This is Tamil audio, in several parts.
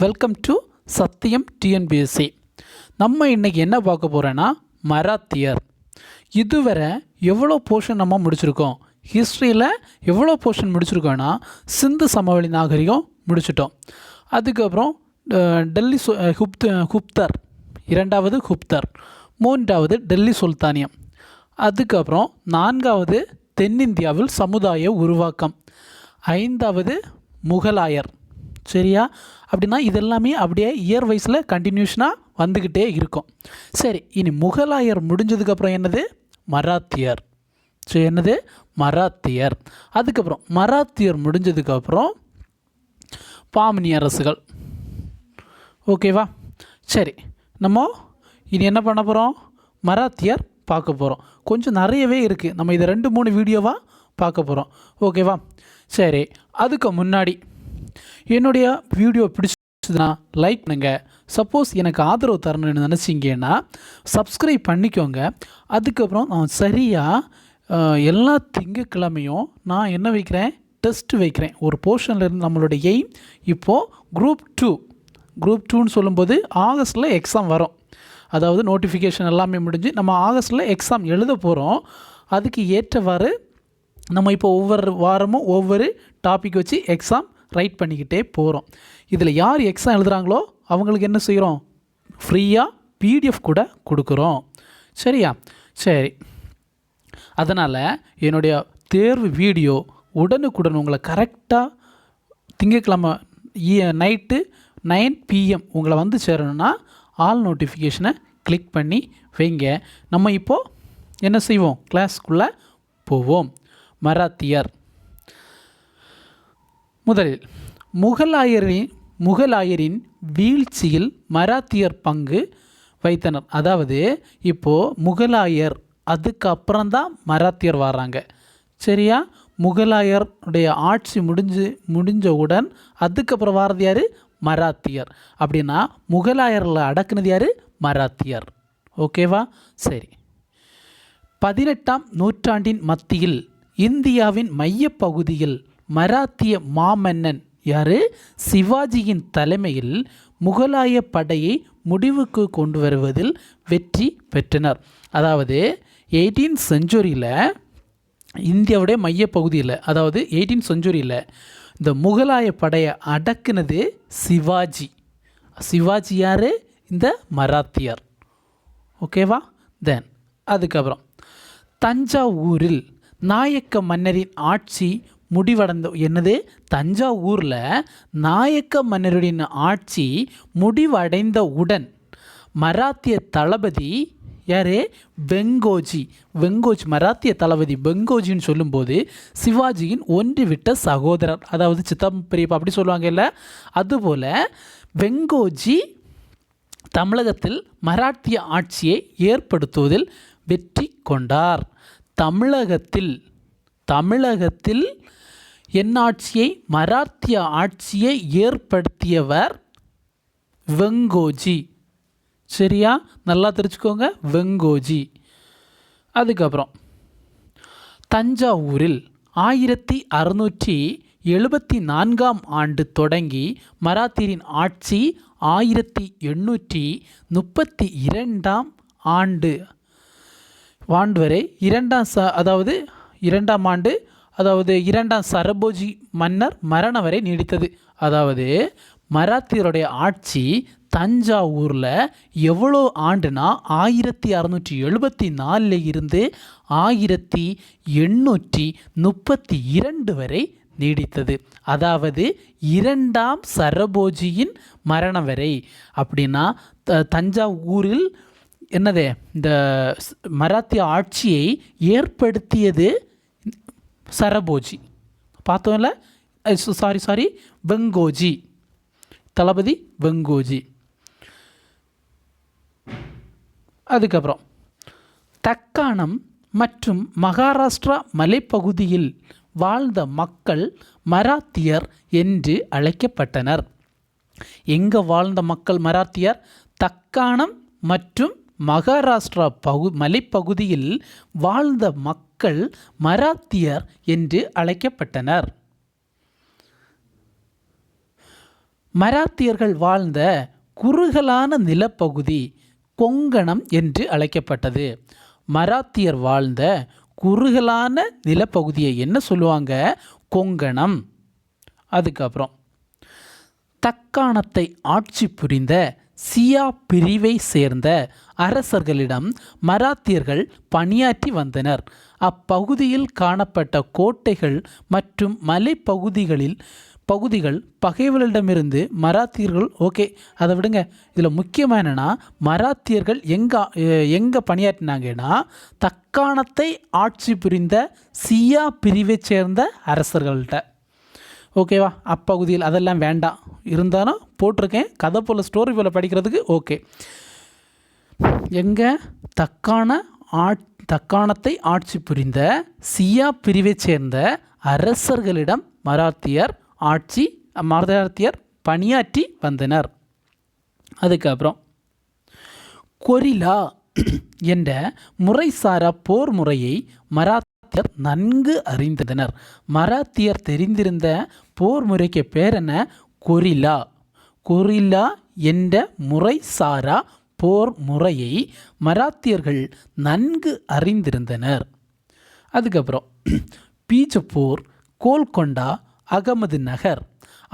வெல்கம் டு சத்தியம் டிஎன்பிஎஸ்சி. நம்ம இன்றைக்கி என்ன பார்க்க போகிறோன்னா மராத்தியர். இதுவரை எவ்வளோ போர்ஷன் நம்ம முடிச்சிருக்கோம்? ஹிஸ்ட்ரியில் எவ்வளோ போர்ஷன் முடிச்சிருக்கோன்னா சிந்து சமவெளி நாகரிகம் முடிச்சிட்டோம். அதுக்கப்புறம் டெல்லி குப்தர், இரண்டாவது குப்தர், மூன்றாவது டெல்லி சுல்தானியம், அதுக்கப்புறம் நான்காவது தென்னிந்தியாவில் சமுதாய உருவாக்கம், ஐந்தாவது முகலாயர். சரியா? அப்படின்னா இதெல்லாமே அப்படியே இயர் வைஸில் கண்டினியூஷனாக வந்துக்கிட்டே இருக்கும். சரி, இனி முகலாயர் முடிஞ்சதுக்கப்புறம் என்னது? மராத்தியர். சரி, என்னது? மராத்தியர். அதுக்கப்புறம் மராத்தியர் முடிஞ்சதுக்கப்புறம் பாமினி அரசுகள். ஓகேவா? சரி, நம்ம இனி என்ன பண்ண போகிறோம்? மராத்தியர் பார்க்க போகிறோம். கொஞ்சம் நிறையவே இருக்குது, நம்ம இதை 2-3 வீடியோவாக பார்க்க போகிறோம். ஓகேவா? சரி, அதுக்கு முன்னாடி என்னுடைய வீடியோ பிடிச்சதுன்னா லைக் பண்ணுங்கள். சப்போஸ் எனக்கு ஆதரவு தரணும்னு நினச்சிங்கன்னா சப்ஸ்கிரைப் பண்ணிக்கோங்க. அதுக்கப்புறம் நான் சரியாக எல்லா திங்கட்கிழமையும் நான் என்ன வைக்கிறேன்? டெஸ்ட் வைக்கிறேன். ஒரு போர்ஷன்லேருந்து நம்மளோட எய்ம் இப்போது குரூப் 2ன்னு சொல்லும்போது ஆகஸ்ட்டில் எக்ஸாம் வரும். அதாவது நோட்டிஃபிகேஷன் எல்லாமே முடிஞ்சு நம்ம ஆகஸ்ட்டில் எக்ஸாம் எழுத போகிறோம். அதுக்கு ஏற்றவாறு நம்ம இப்போ ஒவ்வொரு வாரமும் ஒவ்வொரு டாபிக் வச்சு எக்ஸாம் ரைட் பண்ணிக்கிட்டே போகிறோம். இதில் யார் எக்ஸாம் எழுதுகிறாங்களோ அவங்களுக்கு என்ன செய்கிறோம்? ஃப்ரீயாக பிடிஎஃப் கூட கொடுக்குறோம். சரியா? சரி, அதனால் என்னுடைய தேர்வு வீடியோ உடனுக்குடன் உங்களை கரெக்டாக திங்கட்கிழமை நைட்டு 9 PM உங்களை வந்து சேரணும்னா ஆல் நோட்டிஃபிகேஷனை கிளிக் பண்ணி வைங்க. நம்ம இப்போது என்ன செய்வோம்? கிளாஸ்க்குள்ளே போவோம். மராத்தியர். முதலில் முகலாயரின் வீழ்ச்சியில் மராத்தியர் பங்கு வைத்தனர். அதாவது இப்போது முகலாயர் அதுக்கப்புறம்தான் மராத்தியர் வர்றாங்க. சரியா? முகலாயருடைய ஆட்சி முடிஞ்சவுடன் அதுக்கப்புறம் வர்றது யார்? மராத்தியர். அப்படின்னா முகலாயரில் அடக்குனது யார்? மராத்தியர். ஓகேவா? சரி, 18ஆம் நூற்றாண்டின் மத்தியில் இந்தியாவின் மையப்பகுதியில் மராத்திய மாமன்னன் யார்? சிவாஜியின் தலைமையில் முகலாய படையை முடிவுக்கு கொண்டு வருவதில் வெற்றி பெற்றனர். அதாவது 18th செஞ்சுரியில் இந்தியாவுடைய மையப்பகுதியில், அதாவது 18th செஞ்சுரியில் இந்த முகலாய படையை அடக்குனது சிவாஜி. சிவாஜி யார்? இந்த மராத்தியர். ஓகேவா? தென் அதுக்கப்புறம் தஞ்சாவூரில் நாயக்க மன்னரின் ஆட்சி முடிவடைந்த என்னது? தஞ்சாவூரில் நாயக்க மன்னரின் ஆட்சி முடிவடைந்தவுடன் மராத்திய தளபதி யார்? வெங்கோஜி. மராத்திய தளபதி வெங்கோஜின்னு சொல்லும்போது சிவாஜியின் ஒன்றுவிட்ட சகோதரர், அதாவது சித்தம் பெரியப்பா அப்படி சொல்லுவாங்க இல்லை? அதுபோல் வெங்கோஜி தமிழகத்தில் மராத்திய ஆட்சியை ஏற்படுத்துவதில் வெற்றி கொண்டார். தமிழகத்தில் என்ன ஆட்சியை? மராத்திய ஆட்சியை ஏற்படுத்தியவர் வெங்கோஜி. சரியா? நல்லா தெரிஞ்சுக்கோங்க, வெங்கோஜி. அதுக்கப்புறம் தஞ்சாவூரில் 1674ஆம் ஆண்டு தொடங்கி மராத்தியரின் ஆட்சி 1832ஆம் ஆண்டு வரை இரண்டாம் சரபோஜி மன்னர் மரணம் வரை நீடித்தது. அதாவது மராத்தியருடைய ஆட்சி தஞ்சாவூரில் எவ்வளோ ஆண்டுனா 1674 இருந்து 1832 வரை நீடித்தது. அதாவது 2ஆம் சரபோஜியின் மரணம் வரை. அப்படின்னா தஞ்சாவூரில் என்னது? இந்த மராத்திய ஆட்சியை ஏற்படுத்தியது சரபோஜி. பார்த்தோம்ல? சாரி வெங்கோஜி, தளபதி வெங்கோஜி. அதுக்கப்புறம் தக்காணம் மற்றும் மகாராஷ்டிரா மலைப்பகுதியில் வாழ்ந்த மக்கள் மராத்தியர் என்று அழைக்கப்பட்டனர். எங்கே வாழ்ந்த மக்கள் மராத்தியர்? தக்காணம் மற்றும் மகாராஷ்டிரா மலைப்பகுதியில் வாழ்ந்த மக்கள் மராத்தியர் என்று அழைக்கப்பட்டனர். மராத்தியர்கள் வாழ்ந்த குறுகலான நிலப்பகுதி கொங்கணம் என்று அழைக்கப்பட்டது. மராத்தியர் வாழ்ந்த குறுகலான நிலப்பகுதியை என்ன சொல்லுவாங்க? கொங்கணம். அதுக்கப்புறம் தக்காணத்தை ஆட்சி புரிந்த சியா பிரிவை சேர்ந்த அரசர்களிடம் மராத்தியர்கள் பணியாற்றி வந்தனர். அப்பகுதியில் காணப்பட்ட கோட்டைகள் மற்றும் பகுதிகள் பகைவர்களிடமிருந்து மராத்தியர்கள் அதை விடுங்க. இதில் முக்கியமாக என்னென்னா, மராத்தியர்கள் எங்கே பணியாற்றினாங்கன்னா தக்காணத்தை ஆட்சி புரிந்த சியா பிரிவை சேர்ந்த அரசர்கள்ட்ட. ஓகேவா? அப்பகுதியில் அதெல்லாம் வேண்டாம், இருந்தாலும் போட்டிருக்கேன் கதை போல் ஸ்டோரி போல் படிக்கிறதுக்கு. ஓகே, எங்கே தக்காணத்தை ஆட்சி புரிந்த சியா பிரிவை சேர்ந்த அரசர்களிடம் மராத்தியர் பணியாற்றி வந்தனர். அதுக்கப்புறம் கொரில்லா என்ற முறைசாரா போர் முறையை மராத்தியர் நன்கு அறிந்தனர். மராத்தியர் தெரிந்திருந்த போர் முறைக்கு பேர் என்ன? கொரில்லா என்ற முறைசாரா போர் முறையை மராத்தியர்கள் நன்கு அறிந்திருந்தனர். அதுக்கப்புறம் பீஜப்பூர், கோல்கொண்டா, அகமது நகர்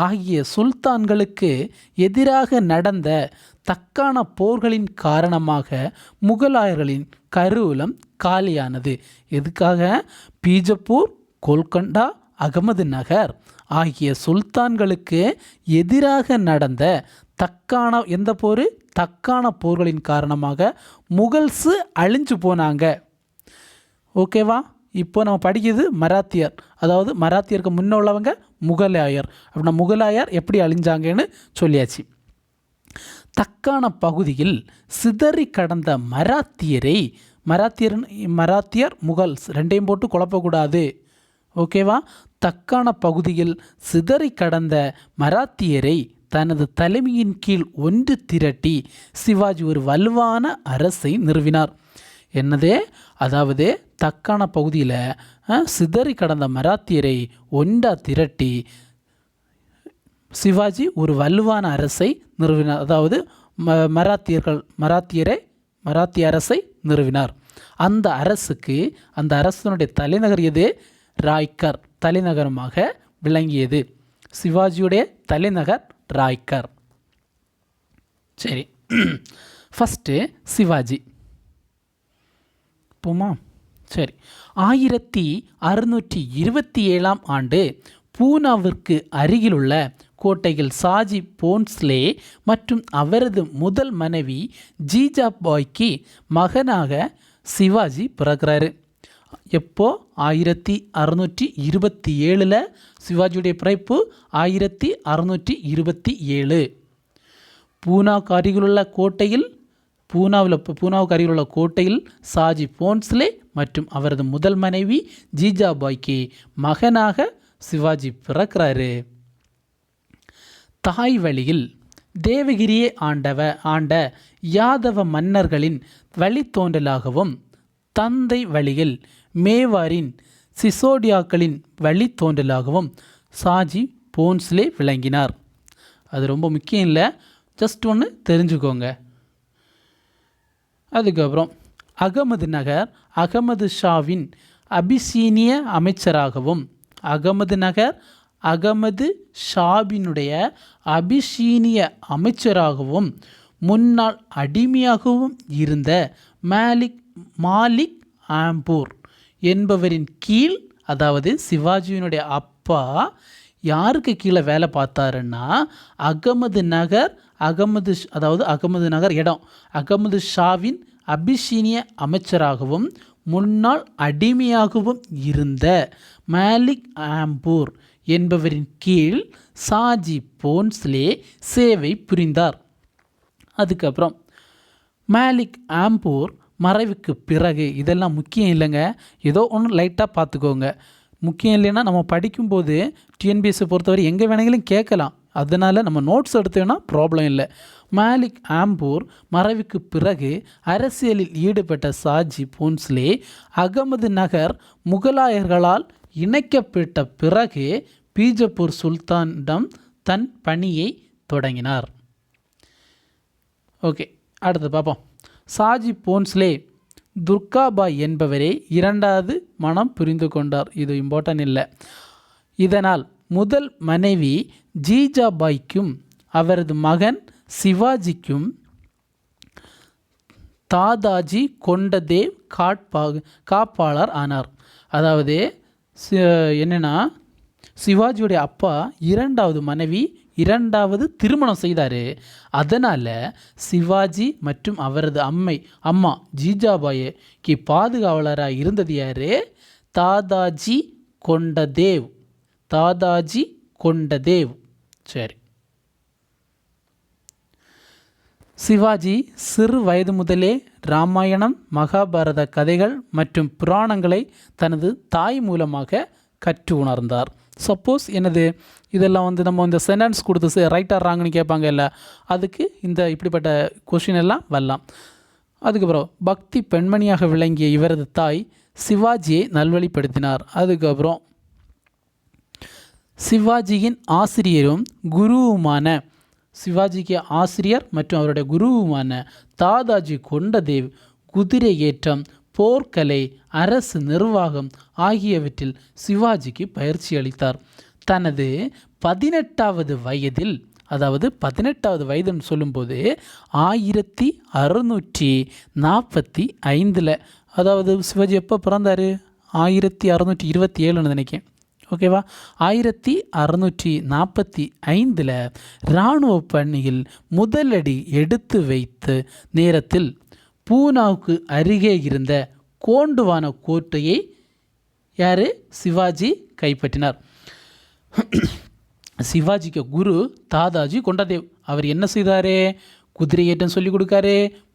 ஆகிய சுல்தான்களுக்கு எதிராக நடந்த தக்கான போர்களின் காரணமாக முகலாயர்களின் கருவூலம் காலியானது. எதுக்காக? பீஜப்பூர், கோல்கொண்டா, அகமது நகர் ஆகிய சுல்தான்களுக்கு எதிராக நடந்த எந்த போர்? தக்கான போர்களின் காரணமாக முகல்ஸு அழிஞ்சு போனாங்க. ஓகேவா? இப்போ நம்ம படிக்கிறது மராத்தியர், அதாவது மராத்தியருக்கு முன்ன உள்ளவங்க முகலாயர். அப்படின்னா முகலாயர் எப்படி அழிஞ்சாங்கன்னு சொல்லியாச்சு. தக்கான பகுதியில் சிதறி கடந்த மராத்தியர் முகல்ஸ் ரெண்டையும் போட்டு குழப்பக்கூடாது. ஓகேவா? தக்கான பகுதியில் சிதறி கடந்த மராத்தியரை தனது தலைமையின் கீழ் ஒன்று திரட்டி சிவாஜி ஒரு வலுவான அரசை நிறுவினார். என்னதே? அதாவது தக்கான பகுதியில் சிதறி கடந்த மராத்தியரை ஒன்றா திரட்டி சிவாஜி ஒரு வலுவான அரசை நிறுவினார். அதாவது மராத்திய அரசை நிறுவினார். அந்த அரசனுடைய தலைநகர் எது? ராய்கர் தலைநகரமாக விளங்கியது. சிவாஜியுடைய தலைநகர் ராய்கர். சரி, ஃபஸ்ட்டு சிவாஜி போமா? சரி, 1627 ஆண்டு பூனாவிற்கு அருகிலுள்ள கோட்டையில் சாஜி போன்ஸ்லே மற்றும் அவரது முதல் மனைவி ஜீஜாபாய்க்கு மகனாக சிவாஜி பிறக்கிறாரு. எப்போ? 1627. சிவாஜியுடைய பிறப்பு 1627. பூனாவுக்கு அருகிலுள்ள கோட்டையில் சாஜி போன்ஸ்லே மற்றும் அவரது முதல் மனைவி ஜீஜாபாய்க்கு மகனாக சிவாஜி பிறக்கிறாரு. தாய் வழியில் தேவகிரியை ஆண்ட யாதவ மன்னர்களின் வழித்தோன்றலாகவும் தந்தை வழியில் மேவாரின் சிசோடியாக்களின் வழித்தோன்றலாகவும் சாஜி போன்ஸ்லே விளங்கினார். அது ரொம்ப முக்கியம் இல்லை, ஜஸ்ட் ஒன்று தெரிஞ்சுக்கோங்க. அதுக்கப்புறம் அகமது நகர் அகமது ஷாவின் அபிசீனிய அமைச்சராகவும் அகமது ஷாவினுடைய அபிசீனிய அமைச்சராகவும் முன்னாள் அடிமையாகவும் இருந்த மாலிக் ஆம்பூர் என்பவரின் கீழ், அதாவது சிவாஜியினுடைய அப்பா யாருக்கு கீழே வேலை பார்த்தாருன்னா அகமது நகர் இடம் அகமது ஷாவின் அபிசீனிய அமைச்சராகவும் முன்னாள் அடிமையாகவும் இருந்த மாலிக் ஆம்பூர் என்பவரின் கீழ் சாஜி போன்ஸ்லே சேவை புரிந்தார். அதுக்கப்புறம் மாலிக் ஆம்பூர் மறைவுக்கு பிறகு, இதெல்லாம் முக்கியம் இல்லைங்க, ஏதோ ஒன்று லைட்டாக பார்த்துக்கோங்க. முக்கியம் இல்லைன்னா நம்ம படிக்கும்போது டிஎன்பிஎஸ்சி பொறுத்தவரை எங்கே வேണമെങ്കിലും கேட்கலாம். அதனால் நம்ம நோட்ஸ் எடுத்தோன்னா ப்ராப்ளம் இல்லை. மாலிக் ஆம்பூர் மறைவுக்கு பிறகு அரசியலில் ஈடுபட்ட சாஜி போன்ஸ்லே அகமது நகர் முகலாயர்களால் இணைக்கப்பட்ட பிறகு பீஜப்பூர் சுல்தானிடம் தன் பணியை தொடங்கினார். ஓகே, அடுத்து பார்ப்போம். சாஜி போன்ஸ்லே துர்காபாய் என்பவரை இரண்டாவது மனம் புரிந்து கொண்டார். இது இம்பார்ட்டன்ட் இல்லை. இதனால் முதல் மனைவி ஜீஜாபாய்க்கும் அவரது மகன் சிவாஜிக்கும் தாதாஜி கொண்டதேவ் காப்பாளர் ஆனார். அதாவது என்னென்னா, சிவாஜியுடைய அப்பா இரண்டாவது மனைவி இரண்டாவது திருமணம் செய்தார். அதனால் சிவாஜி மற்றும் அவரது அம்மா ஜீஜாபாய்க்கு பாதுகாவலராக இருந்தது யார்? தாதாஜி கொண்டதேவ். தாதாஜி கொண்டதேவ். சரி. சிவாஜி சிறு வயது முதலே ராமாயணம், மகாபாரத கதைகள் மற்றும் புராணங்களை தனது தாய் மூலமாக கற்று உணர்ந்தார். சப்போஸ் என்னது இதெல்லாம் நம்ம இந்த சென்டென்ஸ் கொடுத்து ரைட் ஆர் ராங்னு கேட்பாங்க இல்லை, அதுக்கு இப்படிப்பட்ட கொஷின் எல்லாம் வரலாம். அதுக்கப்புறம் பக்தி பெண்மணியாக விளங்கிய இவரது தாய் சிவாஜியை நல்வழிப்படுத்தினார். அதுக்கப்புறம் சிவாஜியின் ஆசிரியரும் குருவுமான சிவாஜிக்கு ஆசிரியர் மற்றும் அவருடைய குருவுமான தாதாஜி கொண்டதேவ் குதிரை ஏற்றம், போர்க்கலை, அரசு நிர்வாகம் ஆகியவற்றில் சிவாஜிக்கு பயிற்சி அளித்தார். தனது 18வது வயதில், அதாவது 18வது வயதுன்னு சொல்லும்போது 1645, அதாவது சிவாஜி எப்போ பிறந்தார்? 1627 நினைக்கிறேன். ஓகேவா? 1645 இராணுவ பணியில் முதலடி எடுத்து வைத்த நேரத்தில் பூனாவுக்கு அருகே இருந்த கோண்டுவான கோட்டையை யார்? சிவாஜி கைப்பற்றினார். சிவாஜிக்கு குரு தாதாஜி கொண்டதேவ். அவர் என்ன செய்தார்? குதிரை ஏற்றம் சொல்லிக் கொடுக்காரு,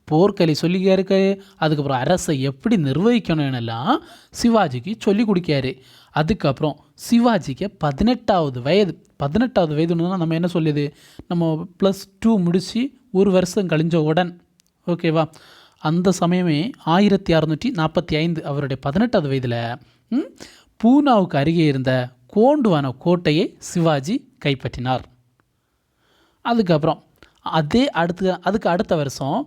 போர்க்கலை சொல்லிக்காரு, அதுக்கப்புறம் அரசை எப்படி நிர்வகிக்கணும்னெல்லாம் சிவாஜிக்கு சொல்லிக் கொடுக்காரு. அதுக்கப்புறம் சிவாஜிக்கு 18வது வயதுன்னா நம்ம என்ன சொல்லுது, நம்ம +2 முடித்து ஒரு வருஷம் கழிஞ்ச உடன், ஓகேவா, அந்த சமயமே 1645 அவருடைய 18வது வயதில் பூனாவுக்கு அருகே இருந்த கோண்டுவான கோட்டையை சிவாஜி கைப்பற்றினார். அதுக்கப்புறம் அதுக்கு அடுத்த வருஷம்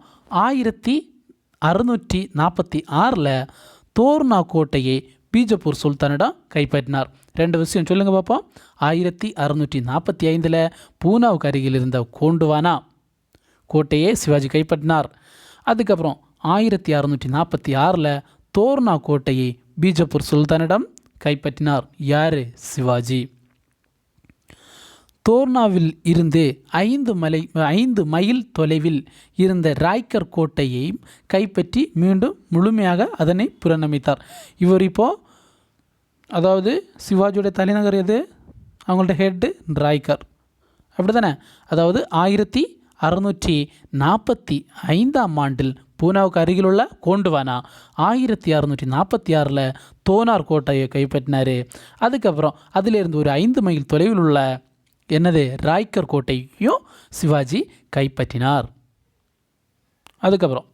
1646 தோர்னா கோட்டையை பீஜப்பூர் சுல்தானிடம் கைப்பற்றினார். 2 விஷயம் சொல்லுங்கள் பார்ப்போம். 1645 பூனாவுக்கு அருகில் இருந்த கோண்டுவானா கோட்டையை சிவாஜி கைப்பற்றினார். அதுக்கப்புறம் 1646 தோர்னா கோட்டையை பீஜப்பூர் சுல்தானிடம் கைப்பற்றினார். யார்? சிவாஜி. தோர்னாவில் இருந்து 5 மைல் தொலைவில் இருந்த ராய்கர் கோட்டையை கைப்பற்றி மீண்டும் முழுமையாக அதனை புறநமைத்தார். இவர் அதாவது சிவாஜியோட தலைநகர் எது? அவங்கள்ட்ட ஹெட்டு ராய்கர், அப்படி தானே? அதாவது 1645 பூனாவுக்கு அருகிலுள்ள கோண்டுவானா 1646 தோனார் கோட்டையை கைப்பற்றினார். அதுக்கப்புறம் அதிலிருந்து ஒரு 5 மைல் தொலைவில் உள்ள ராய்கர் கோட்டையும் சிவாஜி கைப்பற்றினார். அதுக்கப்புறம்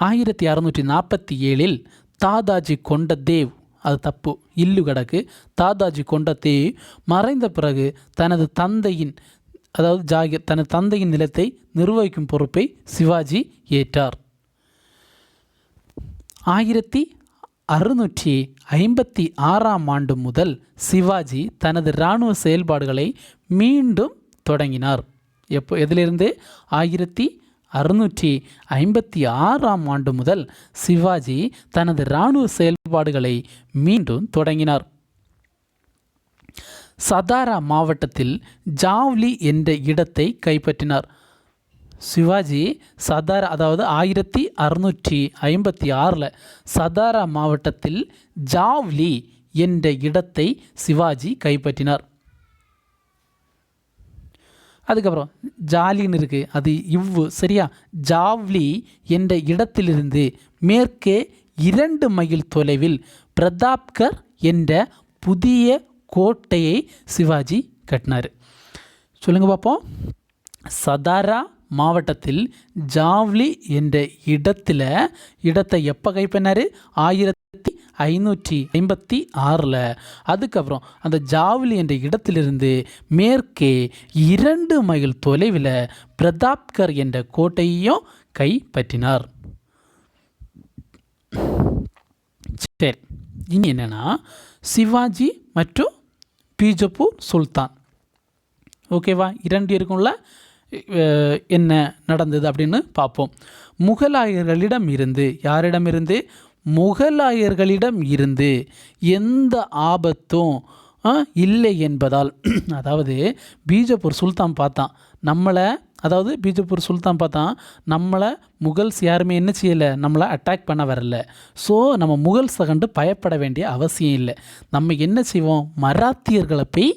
1647 தாதாஜி கொண்டதேவ், அது தப்பு, இல்லு கிடக்கு, தாதாஜி கொண்டதேவ் மறைந்த பிறகு தனது தந்தையின் நிலத்தை நிர்வகிக்கும் பொறுப்பை சிவாஜி ஏற்றார். 1656 முதல் சிவாஜி தனது இராணுவ செயல்பாடுகளை மீண்டும் தொடங்கினார். எதிலிருந்து? 1656 முதல் சிவாஜி தனது இராணுவ செயல்பாடுகளை மீண்டும் தொடங்கினார். சதாரா மாவட்டத்தில் ஜாவ்லி என்ற இடத்தை கைப்பற்றினார். சிவாஜி சதாரா, அதாவது 1656 சதாரா மாவட்டத்தில் ஜாவ்லி என்ற இடத்தை சிவாஜி கைப்பற்றினார். அதுக்கப்புறம் ஜாலின்னு இருக்குது, அது சரியா? ஜாவ்லி என்ற இடத்திலிருந்து மேற்கே 2 மைல் தொலைவில் பிரதாப்கர் என்ற புதிய கோட்டையை சிவாஜி கட்டினார். சொல்லுங்க பார்ப்போம். சதாரா மாவட்டத்தில் ஜாவ்லி என்ற இடத்தை எப்போ கைப்பற்றினார்? 1556. அதுக்கப்புறம் அந்த ஜாவ்லி என்ற இடத்திலிருந்து மேற்கே 2 மைல் தொலைவில் பிரதாப்கர் என்ற கோட்டையையும் கைப்பற்றினார். சரி, இனி என்னென்னா சிவாஜி மற்றும் பீஜப்பூர் சுல்தான். ஓகேவா, 2 இருக்கும்ல, என்ன நடந்தது அப்படின்னு பார்ப்போம். முகலாயர்களிடம் இருந்து, யாரிடமிருந்து? முகலாயர்களிடம் இருந்து எந்த ஆபத்தும் இல்லை என்பதால், அதாவது பீஜப்பூர் சுல்தான் பார்த்தான் நம்மளை முகல்ஸ் யாருமே என்ன செய்யலை, நம்மளை அட்டாக் பண்ண வரல. ஸோ நம்ம முகல்ஸை கண்டு பயப்பட வேண்டிய அவசியம் இல்லை. நம்ம என்ன செய்வோம், மராத்தியர்களை போய்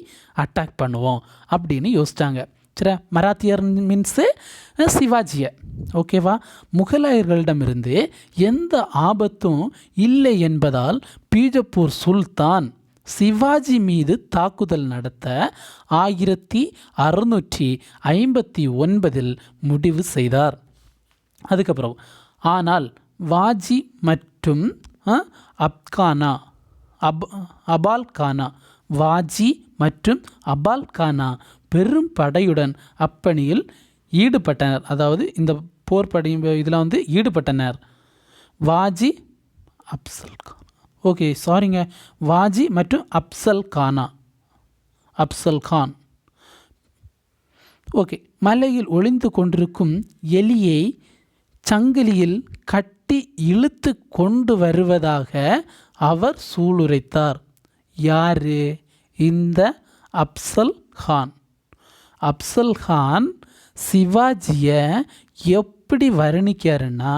அட்டாக் பண்ணுவோம் அப்படின்னு யோசித்தாங்க. சரி, மராத்தியர் மீன்ஸு சிவாஜியை. ஓகேவா, முகலாயர்களிடமிருந்து எந்த ஆபத்தும் இல்லை என்பதால் பீஜப்பூர் சுல்தான் சிவாஜி மீது தாக்குதல் நடத்த 1659 முடிவு செய்தார். அதுக்கப்புறம் ஆனால் வாஜி மற்றும் அபால்கானா பெரும் படையுடன் அப்பணியில் ஈடுபட்டனர். அதாவது இந்த போர் படை இதில் ஈடுபட்டனர். வாஜி மற்றும் அப்சல் கான். ஓகே, மலையில் ஒளிந்து கொண்டிருக்கும் எலியை சங்கிலியில் கட்டி இழுத்து கொண்டு வருவதாக அவர் சூளுரைத்தார். யாரு? இந்த அப்சல் கான் சிவாஜியை எப்படி வர்ணிக்காருன்னா,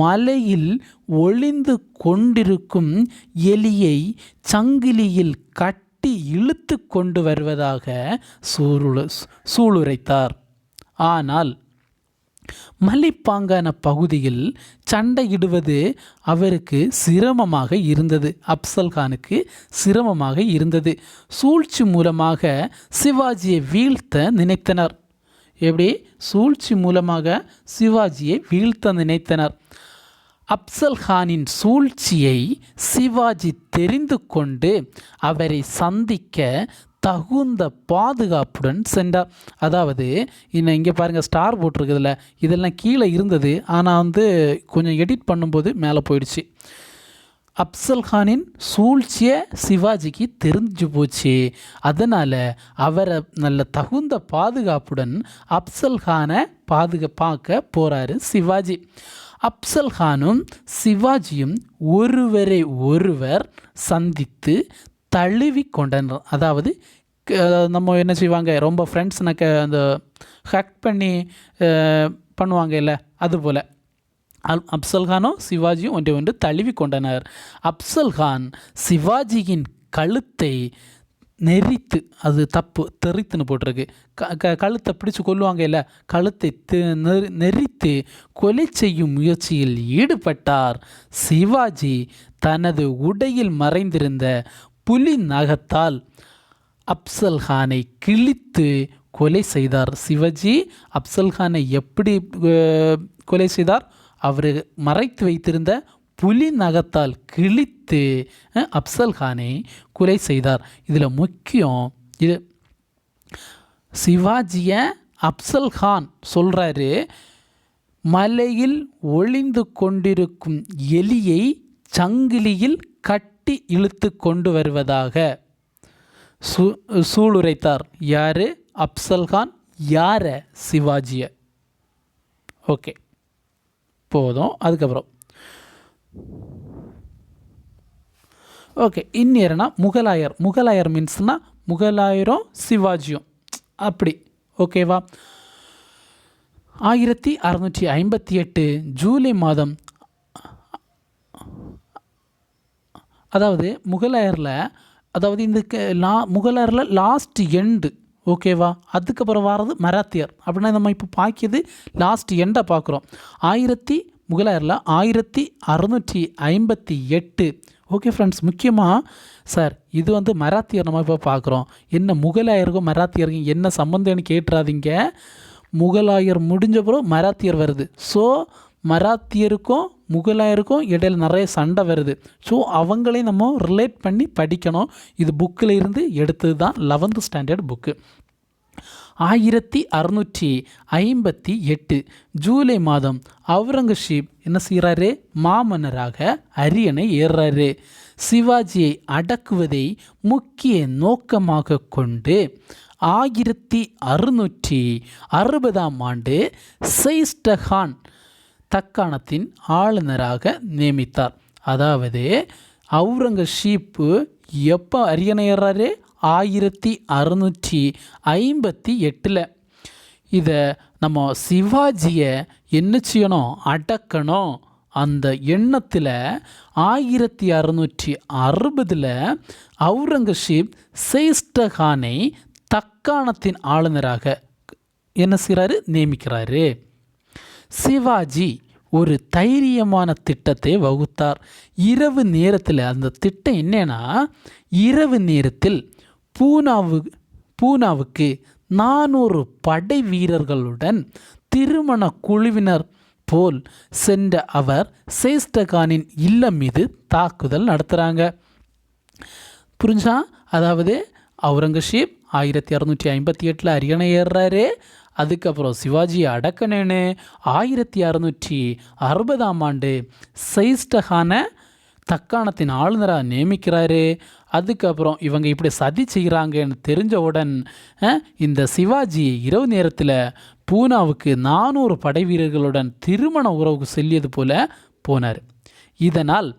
மலையில் ஒளிந்து கொண்டிருக்கும் எலியை சங்கிலியில் கட்டி இழுத்து கொண்டு வருவதாக சூளுரைத்தார். ஆனால் மலைப்பாங்கான பகுதியில் சண்டையிடுவது அவருக்கு சிரமமாக இருந்தது. அப்சல்கானுக்கு சிரமமாக இருந்தது. சூழ்ச்சி மூலமாக சிவாஜியை வீழ்த்த நினைத்தனர். எப்படி? சூழ்ச்சி மூலமாக சிவாஜியை வீழ்த்த நினைத்தனர். அப்சல்கானின் சூழ்ச்சியை சிவாஜி தெரிந்து கொண்டு அவரை சந்திக்க தகுந்த பாதுகாப்புடன் சென்றார். அதாவது இங்கே பாருங்கள், ஸ்டார் போட்டிருக்குதுல, இதெல்லாம் கீழே இருந்தது, ஆனால் கொஞ்சம் எடிட் பண்ணும்போது மேலே போயிடுச்சு. அப்சல்கானின் சூழ்ச்சியை சிவாஜிக்கு தெரிஞ்சு போச்சு. அதனால் அவரை நல்ல தகுந்த பாதுகாப்புடன் அப்சல்கானை பார்க்க போகிறாரு சிவாஜி. அப்சல்கானும் சிவாஜியும் ஒருவரை ஒருவர் சந்தித்து தழுவி கொண்டனர். அதாவது நம்ம என்ன செய்வாங்க, ரொம்ப ஃப்ரெண்ட்ஸ்னாக்க அந்த ஹக் பண்ணி பண்ணுவாங்க இல்லை, அதுபோல் அப்சல்கானும் சிவாஜியும் ஒன்று தழுவி கொண்டனர். அப்சல்கான் சிவாஜியின் கழுத்தை நெறித்து, அது தப்பு, தெரித்துன்னு போட்டிருக்கு, கழுத்தை பிடிச்சு கொல்லுவாங்க இல்லை, கழுத்தை நெறித்து கொலை செய்யும் முயற்சியில் ஈடுபட்டார். சிவாஜி தனது உடையில் மறைந்திருந்த புலி நகத்தால் அப்சல்கானை கிழித்து கொலை செய்தார். சிவாஜி அப்சல்கானை எப்படி கொலை செய்தார்? அவர் மறைத்து வைத்திருந்த புலி நகத்தால் கிழித்து அப்சல்கானை கொலை செய்தார். இதில் முக்கியம் இது, சிவாஜியை அப்சல்கான் சொல்கிறாரு, மலையில் ஒளிந்து கொண்டிருக்கும் எலியை சங்கிலியில் கட்டி இழுத்து கொண்டு வருவதாக சூளுரைத்தார். யார்? அப்சல்கான். யாரை? சிவாஜியை. ஓகே, போதும். அதுக்கப்புறம் ஓகே, இன்னேரனா முகலாயர் மீன்ஸ்னால் முகலாயரும் சிவாஜியும் அப்படி. ஓகேவா, 1658 ஜூலை மாதம், அதாவது முகலாயரில், அதாவது இந்த முகலாயரில் லாஸ்ட் எண்டு. ஓகேவா, அதுக்கப்புறம் வர்றது மராத்தியர். அப்படின்னா நம்ம இப்போ பார்க்கியது லாஸ்ட் எண்டை பார்க்குறோம். முகலாயரில் 1658. ஓகே ஃப்ரெண்ட்ஸ், முக்கியமாக சார் இது மராத்தியர் நம்ம இப்போ பார்க்குறோம். என்ன முகலாயருக்கும் மராத்தியருக்கும் என்ன சம்மந்தம்னு கேட்டுறாதீங்க. முகலாயர் முடிஞ்ச பிறகு மராத்தியர் வருது. ஸோ மராத்தியருக்கும் முகலாயருக்கும் இடையில் நிறைய சண்டை வருது. ஸோ அவங்களையும் நம்ம ரிலேட் பண்ணி படிக்கணும். இது புக்கில் இருந்து எடுத்தது தான் 11th ஸ்டாண்டர்ட் புக்கு. 1658 ஜூலை மாதம் அவுரங்கசீப் என்ன செய்கிறாரு? மாமன்னராக அரியணை ஏறுறாரு. சிவாஜியை அடக்குவதை முக்கிய நோக்கமாக கொண்டு 1660ஆம் ஆண்டு சைஸ்டகான் தக்காணத்தின் ஆளுநராக நியமித்தார். அதாவது அவுரங்கசீப்பு எப்போ அரியணை ஏறாரு? 1658. இதை நம்ம சிவாஜியை என்ன செய்யணும்? அடக்கணும். அந்த எண்ணத்தில் 1660 அவுரங்கசீப் சைஸ்டகானை தக்காணத்தின் ஆளுநராக என்ன செய்கிறாரு? நியமிக்கிறாரு. சிவாஜி ஒரு தைரியமான திட்டத்தை வகுத்தார். இரவு நேரத்தில் அந்த திட்டம் என்னன்னா, இரவு நேரத்தில் பூனாவுக்கு 400 படை வீரர்களுடன் திருமண குழுவினர் போல் சென்ற அவர் சைஸ்டகானின் இல்லம் மீது தாக்குதல் நடத்துகிறாங்க. புரிஞ்சா? அதாவது அவுரங்கசீப் 1658 அரியணை ஏறுறாரு. அதுக்கப்புறம் சிவாஜியை அடக்கணுன்னு 1660ஆம் ஆண்டு சைஸ்டகானை தக்காணத்தின் ஆளுநராக நியமிக்கிறாரு. அதுக்கப்புறம் இவங்க இப்படி சதி செய்கிறாங்கன்னு தெரிஞ்சவுடன் இந்த சிவாஜி இரவு நேரத்தில் பூனாவுக்கு 400 படை வீரர்களுடன் திருமண உறவுக்கு செல்லியது போல போனார். இதனால்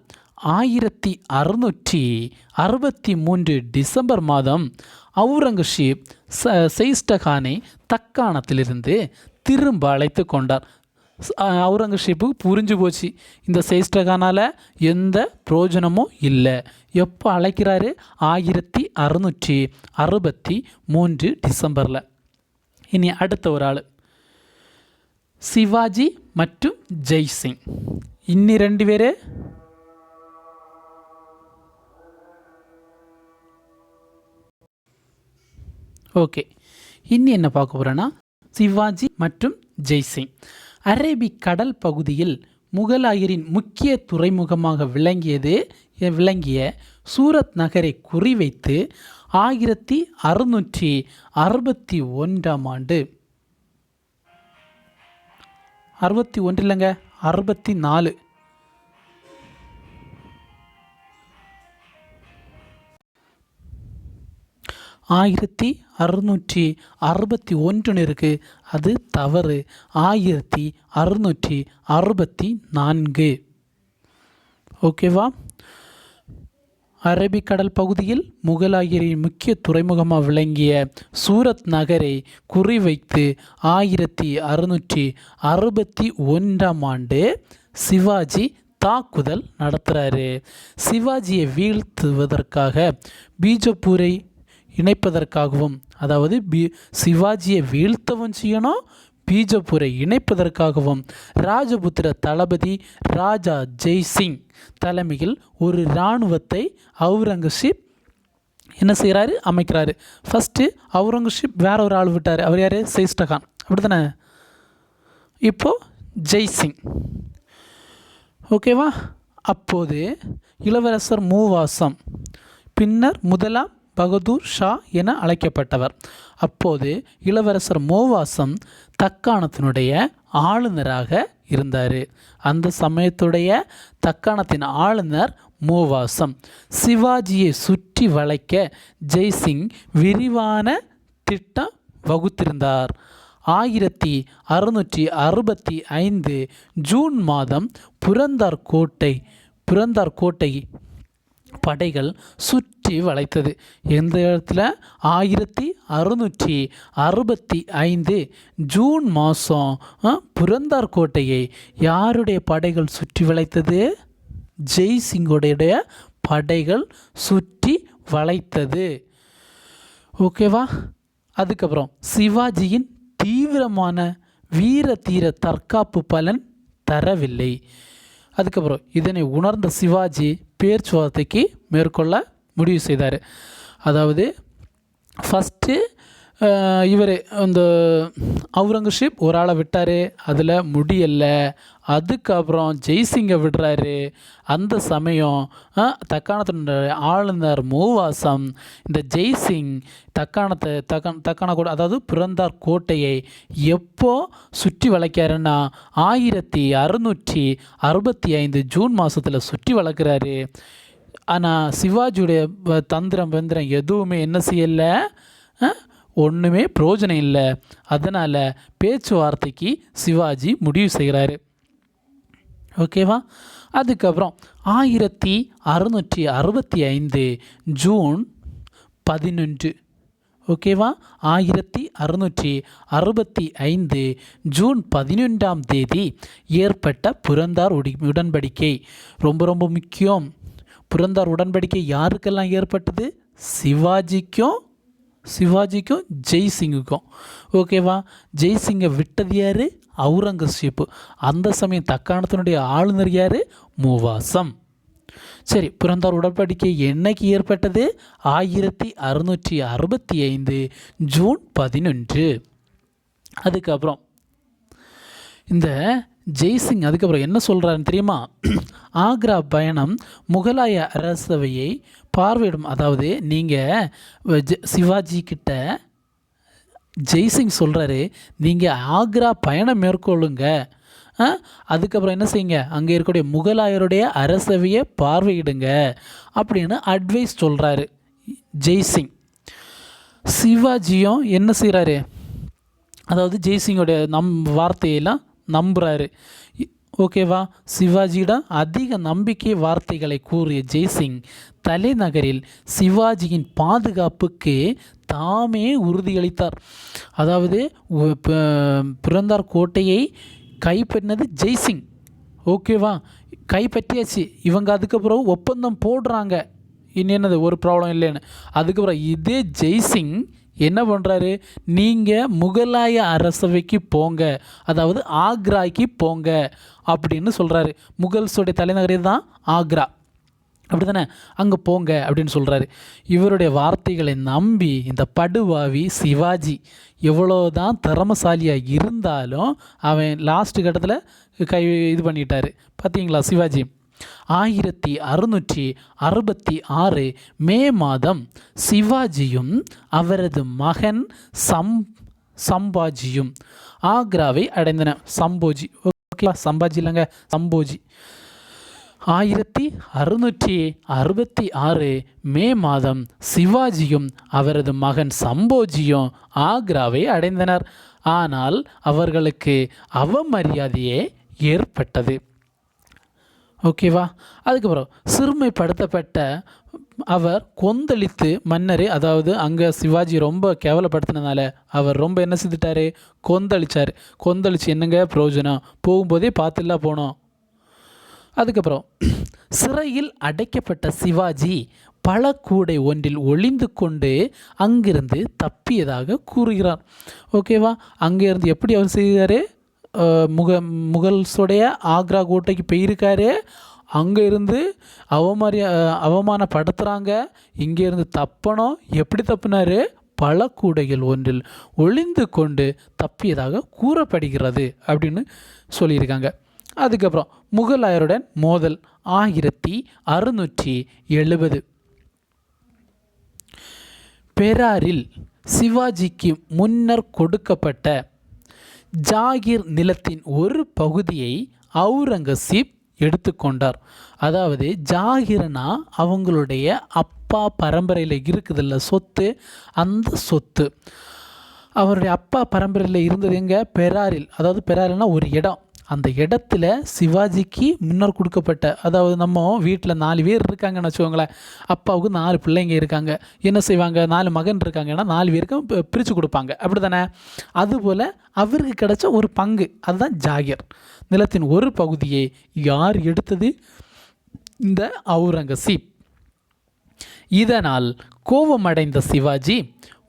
1663 டிசம்பர் மாதம் அவுரங்கசீப் சைஸ்டகானை தக்காணத்திலிருந்து திரும்ப அழைத்து கொண்டார். அவுரங்கசீப்புக்கு புரிஞ்சு போச்சு, இந்த சைஸ்டகானால் எந்த பிரயோஜனமும் இல்லை. எப்போ அழைக்கிறாரு? 1663 டிசம்பரில். இனி அடுத்த ஒரு ஆள் சிவாஜி மற்றும் ஜெய்சிங். இன்னி 2 பேர் ஓகே. இன்னி என்ன பார்க்க போகிறேன்னா, சிவாஜி மற்றும் ஜெய்சிங். அரேபிக் கடல் பகுதியில் முகலாயரின் முக்கிய துறைமுகமாக விளங்கிய சூரத் நகரை குறிவைத்து 1661ஆம் ஆண்டு 61 இல்லைங்க 64 1661 இருக்கு, அது தவறு. 1664. ஓகேவா? அரபிக்கடல் பகுதியில் முகலாயரின் முக்கிய துறைமுகமாக விளங்கிய சூரத் நகரை குறிவைத்து 1661ஆம் ஆண்டு சிவாஜி தாக்குதல் நடத்துகிறாரு. சிவாஜியை வீழ்த்துவதற்காக பீஜப்பூரை இணைப்பதற்காகவும், அதாவது சிவாஜியை வீழ்த்தவும் செய்யணும், பீஜப்பூரை இணைப்பதற்காகவும் ராஜபுத்திர தளபதி ராஜா ஜெய்சிங் தலைமையில் ஒரு இராணுவத்தை அவுரங்கசீப் என்ன செய்கிறாரு? அமைக்கிறாரு. ஃபஸ்ட்டு அவுரங்கசீப் வேற ஒரு ஆள் விட்டார். அவர் யார்? சைஸ்டகான், அப்படி தானே? இப்போது ஜெய்சிங். ஓகேவா? அப்போது இளவரசர் மூவாசம், பின்னர் முதலாம் பகதூர் ஷா என அழைக்கப்பட்டவர். அப்போது இளவரசர் மூவாசம் தக்காணத்தினுடைய ஆளுநராக இருந்தார். அந்த சமயத்துடைய தக்காணத்தின் ஆளுநர் மூவாசம். சிவாஜியை சுற்றி வளைக்க ஜெய்சிங் விரிவான திட்டம் வகுத்திருந்தார். 1665 ஜூன் மாதம் புரந்தார் கோட்டை படைகள் சுற்றி வளைத்தது. எந்த இடத்துல? 1665 ஜூன் மாதம் புரந்தார் கோட்டையை யாருடைய படைகள் சுற்றி வளைத்தது? ஜெய்சிங்குடைய படைகள் சுற்றி வளைத்தது. ஓகேவா? அதுக்கப்புறம் சிவாஜியின் தீவிரமான வீர தீர தற்காப்பு பலன் தரவில்லை. அதுக்கப்புறம் இதனை உணர்ந்த சிவாஜி பேச்சுவார்த்தைக்கு மேற்கொள்ள முடிவு செய்தார். அதாவது ஃபஸ்ட்டு இவர் இந்த அவுரங்கசீப் ஒரு ஆளை விட்டார், அதில் முடியலை. அதுக்கப்புறம் ஜெய்சிங்கை விடுறாரு. அந்த சமயம் தக்காணத்தினுடைய ஆளுநர் மூவாசம் இந்த ஜெய்சிங் தக்காண கோட்டை, அதாவது புரந்தார் கோட்டையை எப்போ சுற்றி வளைக்காருன்னா 1665 ஜூன் மாதத்தில் சுற்றி வளர்க்குறாரு. ஆனால் சிவாஜியுடைய தந்திரம் எதுவுமே என்ன செய்யலை, ஒன்றுமே பிரயோஜனம் இல்லை. அதனால் பேச்சுவார்த்தைக்கு சிவாஜி முடிவு செய்கிறாரு. ஓகேவா? அதுக்கப்புறம் 1665 ஜூன் 11, ஓகேவா, 1665 ஜூன் 11ஆம் தேதி ஏற்பட்ட புரந்தார் உடன்படிக்கை ரொம்ப ரொம்ப முக்கியம். புரந்தார் உடன்படிக்கை யாருக்கெல்லாம் ஏற்பட்டது? சிவாஜிக்கும் ஜெய்சிங்குக்கும். ஓகேவா? ஜெய்சிங்கை விட்டது யார்? அவுரங்கசீப். அந்த சமயம் தக்காணத்தினுடைய ஆளுநர் யார்? மூவாசம். சரி, புரந்தார் உடன்படிக்கை என்னைக்கு ஏற்பட்டது? 1665 ஜூன் 11. அதுக்கப்புறம் இந்த ஜெய்சிங் அதுக்கப்புறம் என்ன சொல்கிறாருன்னு தெரியுமா? ஆக்ரா பயணம் முகலாய அரசவையை பார்வையிடும். அதாவது நீங்கள் சிவாஜி கிட்ட ஜெய்சிங் சொல்கிறாரு, நீங்கள் ஆக்ரா பயணம் மேற்கொள்ளுங்க, அதுக்கப்புறம் என்ன செய்யுங்க, அங்கே இருக்கக்கூடிய முகலாயருடைய அரசவையை பார்வையிடுங்க அப்படின்னு அட்வைஸ் சொல்கிறாரு ஜெய்சிங். சிவாஜியும் என்ன செய்கிறாரு, அதாவது ஜெய்சிங்கோடைய வார்த்தையெல்லாம் நம்புகிறாரு. ஓகேவா? சிவாஜியிடம் அதிக நம்பிக்கை வார்த்தைகளை கூறிய ஜெய்சிங் தலைநகரில் சிவாஜியின் பாதுகாப்புக்கு தாமே உறுதியளித்தார். அதாவது புரந்தார் கோட்டையை கைப்பற்றினது ஜெய்சிங். ஓகேவா? கைப்பற்றியாச்சு. இவங்க அதுக்கப்புறம் ஒப்பந்தம் போடுறாங்க, என்னது ஒரு ப்ராப்ளம் இல்லைன்னு. அதுக்கப்புறம் இதே ஜெய்சிங் என்ன பண்ணுறாரு, நீங்கள் முகலாய அரசவைக்கு போங்க, அதாவது ஆக்ராய்க்கு போங்க அப்படின்னு சொல்கிறாரு. முகல்ஸோடைய தலைநகரே தான் ஆக்ரா, அப்படி தானே? அங்கே போங்க அப்படின்னு சொல்கிறாரு. இவருடைய வார்த்தைகளை நம்பி இந்த படுவாவி சிவாஜி எவ்வளோதான் திறமசாலியாக இருந்தாலும் அவன் லாஸ்ட் கட்டத்தில் இது பண்ணிட்டாரு. பார்த்தீங்களா? சிவாஜி 1666 மே மாதம் சிவாஜியும் அவரது மகன் சம்பாஜியும் ஆக்ராவை அடைந்தனர். சம்போஜி, ஓகேவா? சம்பாஜி இல்லைங்க, சம்போஜி. 1666 மே மாதம் சிவாஜியும் அவரது மகன் சம்போஜியும் ஆக்ராவை அடைந்தனர். ஆனால் அவர்களுக்கு அவமரியாதையே ஏற்பட்டது. ஓகேவா? அதுக்கப்புறம் சிறுமைப்படுத்தப்பட்ட அவர் கொந்தளித்து மன்னரே, அதாவது அங்கே சிவாஜி ரொம்ப கேவலப்படுத்தினதுனால அவர் ரொம்ப என்ன செஞ்சுட்டாரு, கொந்தளிச்சார். கொந்தளிச்சு என்னங்க பிரயோஜனம், போகும்போதே பார்த்துலாம் போனோம். அதுக்கப்புறம் சிறையில் அடைக்கப்பட்ட சிவாஜி பழக்கூடை ஒன்றில் ஒளிந்து கொண்டு அங்கிருந்து தப்பியதாக கூறுகிறார். ஓகேவா? அங்கேருந்து எப்படி அவர் செய்கிறாரு, முகல்ஸுடைய ஆக்ரா கோட்டைக்கு போயிருக்காரு. அங்கே இருந்து அவமானப்படுத்துகிறாங்க. இங்கேருந்து தப்பணும். எப்படி தப்பினார்? பழக்கூடைகள் ஒன்றில் ஒளிந்து கொண்டு தப்பியதாக கூறப்படுகிறது அப்படின்னு சொல்லியிருக்காங்க. அதுக்கப்புறம் முகலாயருடன் மோதல் 1670. பெராரில் சிவாஜிக்கு முன்னர் கொடுக்கப்பட்ட ஜாகிர் நிலத்தின் ஒரு பகுதியை அவுரங்கசீப் எடுத்துக்கொண்டார். அதாவது ஜாகிர்னா அவங்களுடைய அப்பா பரம்பரையில் இருக்குதில்ல சொத்து, அந்த சொத்து அவருடைய அப்பா பரம்பரையில் இருந்தது எங்கே? பெராரில். அதாவது பெராரில்னா ஒரு இடம். அந்த இடத்துல சிவாஜிக்கு முன்னர் கொடுக்கப்பட்ட, அதாவது நம்ம வீட்டில் 4 பேர் இருக்காங்கன்னு வச்சுக்கோங்களேன், அப்பாவுக்கு 4 பிள்ளைங்க இருக்காங்க, என்ன செய்வாங்க, 4 மகன் இருக்காங்கன்னா 4 பேருக்கும் பிரித்து கொடுப்பாங்க, அப்படி தானே? அதுபோல் அவருக்கு கிடைச்ச ஒரு பங்கு, அதுதான் ஜாகிர். நிலத்தின் ஒரு பகுதியை யார் எடுத்தது? இந்த அவுரங்கசீப். இதனால் கோபமடைந்த சிவாஜி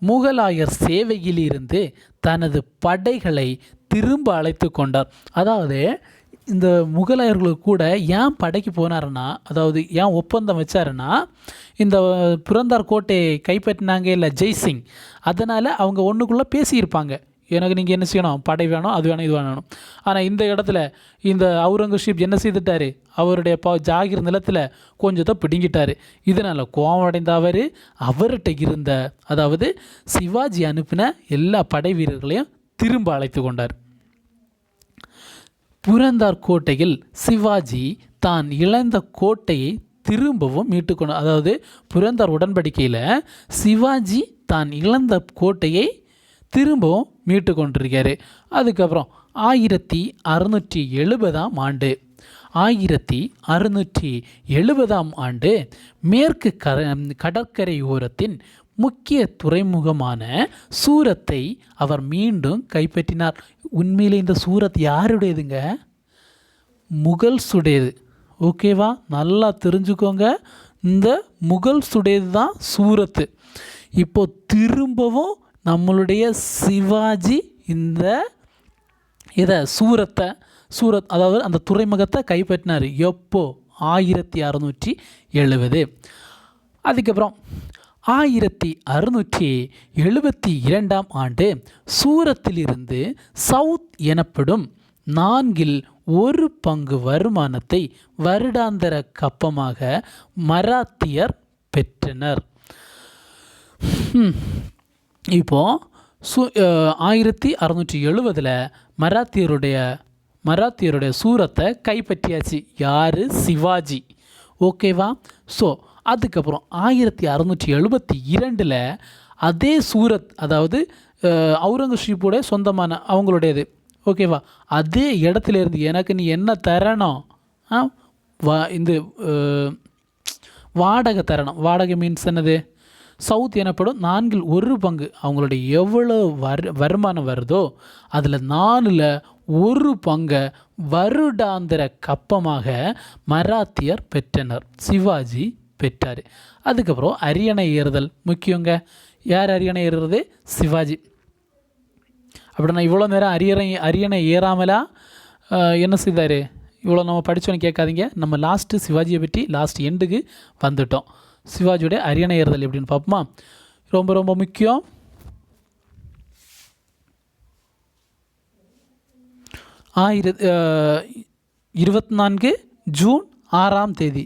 முகலாயர் சேவையில் இருந்து தனது படைகளை திரும்ப அழைத்து கொண்டார். அதாவது இந்த முகலாயர்களுக்கு கூட ஏன் படைக்கு போனாருன்னா, அதாவது ஏன் ஒப்பந்தம் வச்சாருன்னா, இந்த புரந்தார் கோட்டையை கைப்பற்றினாங்க இல்லை ஜெய்சிங், அதனால் அவங்க ஒன்றுக்குள்ளே பேசியிருப்பாங்க, எனக்கு நீங்கள் என்ன செய்யணும், படை வேணும், அது வேணும், இது வேணும். ஆனால் இந்த இடத்துல இந்த அவுரங்கசீப் என்ன செய்துட்டார், அவருடைய ஜாகிர் நிலத்தில் கொஞ்சத்தை பிடுங்கிட்டார். இதனால் கோபம் அடைந்த அவர்கிட்ட இருந்த, அதாவது சிவாஜி அனுப்பின எல்லா படை வீரர்களையும் திரும்ப அழைத்து கொண்டார். புரந்தார் கோட்டையில் சிவாஜி தான் இழந்த கோட்டையை திரும்பவும் மீட்டுக்கொண்டார். அதாவது புரந்தார் உடன்படிக்கையில் சிவாஜி தான் இழந்த கோட்டையை திரும்பவும் மீட்டு கொண்டிருக்காரு. அதுக்கப்புறம் 1670 ஆண்டு 1670 ஆண்டு மேற்கு கடற்கரையோரத்தின் முக்கிய துறைமுகமான சூரத்தை அவர் மீண்டும் கைப்பற்றினார். உண்மையில் இந்த சூரத் யாருடையதுங்க? முகல்ஸுடையது. ஓகேவா, நல்லா தெரிஞ்சுக்கோங்க, இந்த முகல்ஸுடையது தான் சூரத்து. இப்போ திரும்பவும் நம்மளுடைய சிவாஜி இந்த சூரத் அதாவது அந்த துறைமுகத்தை கைப்பற்றினார். எப்போ? 1670. அதுக்கப்புறம் 1672 ஆண்டு சூரத்திலிருந்து சவுத் எனப்படும் 1/4 வருமானத்தை வருடாந்திர கப்பமாக மராத்தியர் பெற்றனர். இப்போது 1670 மராத்தியருடைய சூரத்தை கைப்பற்றியாச்சு. யார்? சிவாஜி. ஓகேவா? ஸோ அதுக்கப்புறம் 1672 அதே சூரத், அதாவது அவுரங்கசீப்போட சொந்தமான அவங்களுடையது. ஓகேவா, அதே இடத்துல இருந்து எனக்கு நீ என்ன தரணும், இந்த வாடகை தரணும். வாடகை மீன்ஸ் என்னது? சவுத் எனப்படும் 1/4 அவங்களுடைய எவ்வளோ வருமானம் வருதோ அதில் 4/1 வருடாந்திர கப்பமாக மராத்தியர் பெற்றனர், சிவாஜி பெற்றார். அதுக்கப்புறம் அரியணை ஏறுதல் முக்கியங்க. யார் அரியணை ஏறுறது? சிவாஜி. அப்படின்னா இவ்வளோ நேரம் அரியணை ஏறாமலா என்ன செய்தார்? இவ்வளோ நம்ம படித்தோன்னு கேட்காதீங்க, நம்ம லாஸ்ட்டு சிவாஜியை பற்றி லாஸ்ட் எண்டுக்கு வந்துட்டோம். சிவாஜியோடைய அரியணை ஏறுதல் எப்படின்னு பார்ப்போமா? ரொம்ப ரொம்ப முக்கியம். 24 ஜூன் 6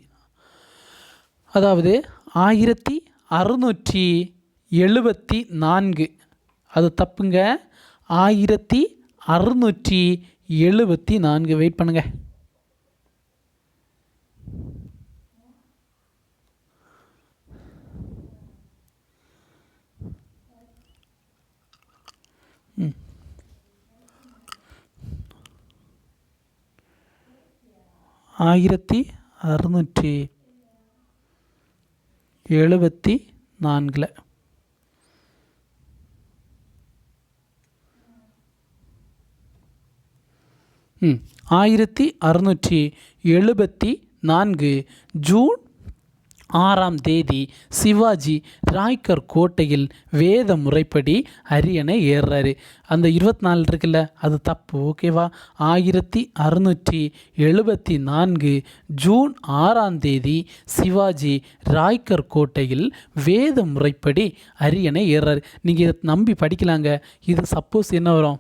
அதாவது 1674. அது தப்புங்க, 1674. வெயிட் பண்ணுங்க. ம் 1674. 1674 ஜூன் 6 சிவாஜி ராய்கர் கோட்டையில் வேத முறைப்படி அரியணை ஏறுறாரு. அந்த 24 இருக்குல்ல, அது தப்பு. ஓகேவா? 1674 ஜூன் 6 சிவாஜி ராய்கர் கோட்டையில் வேத முறைப்படி அரியணை ஏறுறாரு. நீங்கள் இதை நம்பி படிக்கலாங்க. இது சப்போஸ் என்ன வரும்,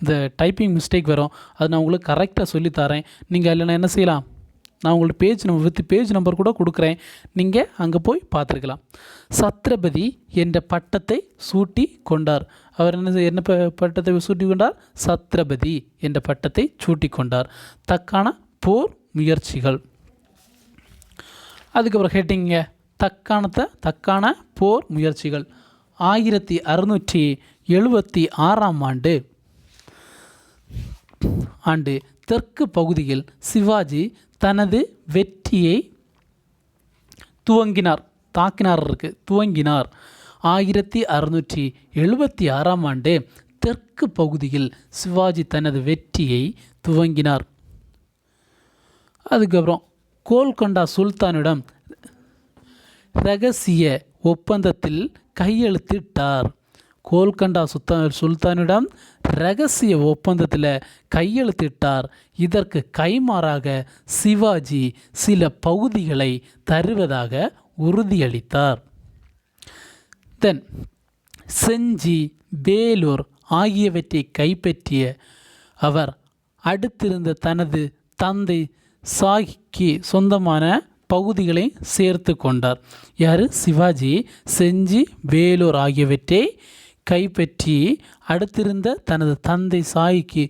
இந்த டைப்பிங் மிஸ்டேக் வரும், அது நான் உங்களுக்கு கரெக்டாக சொல்லித்தரேன். நீங்கள் அதில் நான் என்ன செய்யலாம், நான் உங்களுக்கு பேஜ் நம்பர் கூட கொடுக்குறேன், நீங்கள் அங்கே போய் பார்த்துருக்கலாம். சத்ரபதி என்ற பட்டத்தை சூட்டி கொண்டார். அவர் என்ன பட்டத்தை சூட்டி கொண்டார்? சத்ரபதி என்ற பட்டத்தை சூட்டி கொண்டார். தக்கான போர் முயற்சிகள். அதுக்கப்புறம் ஹெட்டிங்க தக்கான போர் முயற்சிகள். 1676 ஆண்டு தெற்கு பகுதியில் சிவாஜி தனது வெற்றியை துவங்கினார். 1676 ஆண்டு தெற்கு பகுதியில் சிவாஜி தனது வெற்றியை துவங்கினார். அதுக்கப்புறம் கோல்கொண்டா சுல்தானிடம் இரகசிய ஒப்பந்தத்தில் கையெழுத்திட்டார். கோல்கொண்டா சுல்தானிடம் ரகசிய ஒப்பந்தத்தில் கையெழுத்திட்டார். இதற்கு கைமாறாக சிவாஜி சில பகுதிகளை தருவதாக உறுதியளித்தார். தென் செஞ்சி, வேலூர் ஆகியவற்றை கைப்பற்றிய அவர் அடுத்திருந்த தனது தந்தை ஷாஹிக்கு சொந்தமான பகுதிகளை சேர்த்து கொண்டார். யார்? சிவாஜி செஞ்சி, வேலூர் ஆகியவற்றை கைப்பற்றி அடுத்திருந்த தனது தந்தை ஷாஹிக்கு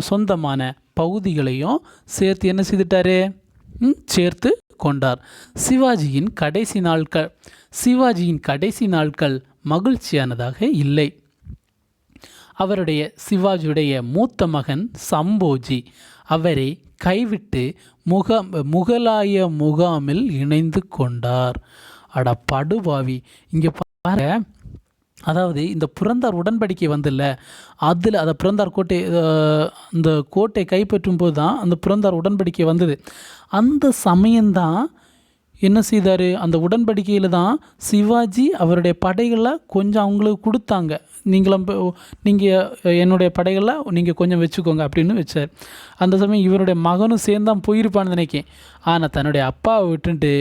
சொந்தமான பகுதிகளையும் சேர்த்து என்ன செய்துட்டாரு? சேர்த்து கொண்டார். சிவாஜியின் கடைசி நாட்கள் மகிழ்ச்சியானதாக இல்லை. சிவாஜியுடைய மூத்த மகன் சம்போஜி அவரை கைவிட்டு முகலாய முகாமில் இணைந்து கொண்டார். அட படுபாவி, இங்கே பாரு. அதாவது இந்த புரந்தார் உடன்படிக்கை வந்தில்ல, அதில் அதை புரந்தார் இந்த கோட்டை கைப்பற்றும் போது தான் அந்த புரந்தார் உடன்படிக்கை வந்தது. அந்த சமயம்தான் என்ன செய்தார்? அந்த உடன்படிக்கையில் தான் சிவாஜி அவருடைய படைகளை கொஞ்சம் அவங்களுக்கு கொடுத்தாங்க. நீங்கள் என்னுடைய படைகளை நீங்கள் கொஞ்சம் வச்சுக்கோங்க அப்படின்னு வச்சார். அந்த சமயம் இவருடைய மகனும் சேர்ந்தான் போயிருப்பான்னு நினைக்கேன். ஆனால் தன்னுடைய அப்பாவை விட்டுட்டு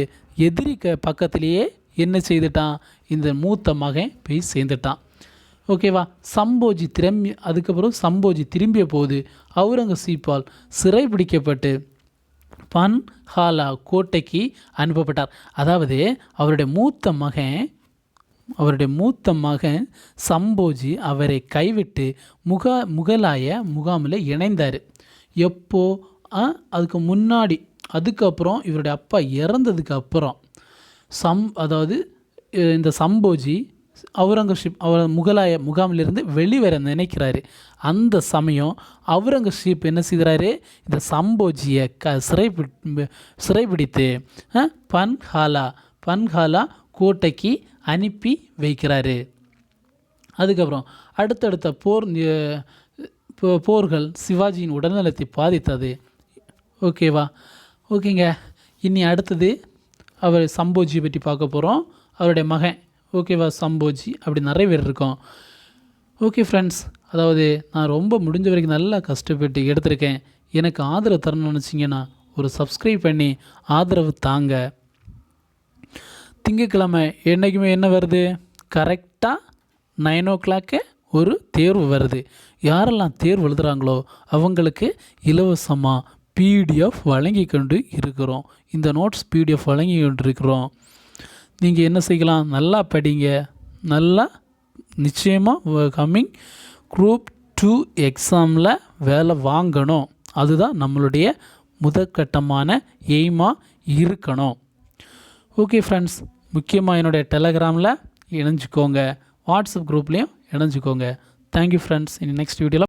எதிரி பக்கத்திலேயே என்ன செய்துட்டான்? இந்த மூத்த மகன் போய் சேர்ந்துட்டான். ஓகேவா? அதுக்கப்புறம் சம்போஜி திரும்பிய போது அவுரங்கசீப்பால் சிறை பிடிக்கப்பட்டு பன்ஹாலா கோட்டைக்கு அனுப்பப்பட்டார். அதாவது அவருடைய மூத்த மகன் சம்போஜி அவரை கைவிட்டு முகலாய முகாமில் இணைந்தார். எப்போ? அதுக்கு முன்னாடி. அதுக்கப்புறம் இவருடைய அப்பா இறந்ததுக்கு அப்புறம் இந்த சம்போஜி அவர் முகலாய முகாமிலிருந்து வெளிவர நினைக்கிறாரு. அந்த சமயம் அவுரங்கசீப் என்ன செய்கிறாரு? இந்த சம்போஜியை சிறைபிடித்து பன்ஹாலா கோட்டைக்கு அனுப்பி வைக்கிறாரு. அதுக்கப்புறம் அடுத்தடுத்த போர்கள் சிவாஜியின் உடல்நலத்தை பாதித்தது. ஓகேங்க. இனி அடுத்தது அவர் சம்போஜியை பற்றி பார்க்க போகிறோம். அவருடைய மகன். சம்போஜி. அப்படி நிறைய பேர் இருக்கோம். ஓகே ஃப்ரெண்ட்ஸ், அதாவது நான் ரொம்ப முடிஞ்ச வரைக்கும் நல்லா கஷ்டப்பட்டு எடுத்திருக்கேன். எனக்கு ஆதரவு தரணும்னு நினச்சிங்கன்னா ஒரு சப்ஸ்கிரைப் பண்ணி ஆதரவு தாங்க. திங்கட்கிழமை என்றைக்குமே என்ன வருது? கரெக்டாக 9 o'clock ஒரு தேர்வு வருது. யாரெல்லாம் தேர்வு எழுதுகிறாங்களோ அவங்களுக்கு இலவசமாக பிடிஎஃப் வழங்கி கொண்டு இருக்கிறோம். இந்த நோட்ஸ் பிடிஎஃப் வழங்கி கொண்டு இருக்கிறோம். நீங்கள் என்ன செய்யலாம்? நல்லா படிங்க. நல்லா நிச்சயமாக கம்மிங் குரூப் 2 எக்ஸாமில் வேலை வாங்கணும். அதுதான் நம்மளுடைய முதற்கட்டமான எய்மாக இருக்கணும். ஓகே ஃப்ரெண்ட்ஸ், முக்கியமாக என்னுடைய டெலகிராமில் இணைஞ்சிக்கோங்க, வாட்ஸ்அப் குரூப்லேயும் இணைஞ்சிக்கோங்க. Thank you friends. இனி நெக்ஸ்ட் வீடியோவில்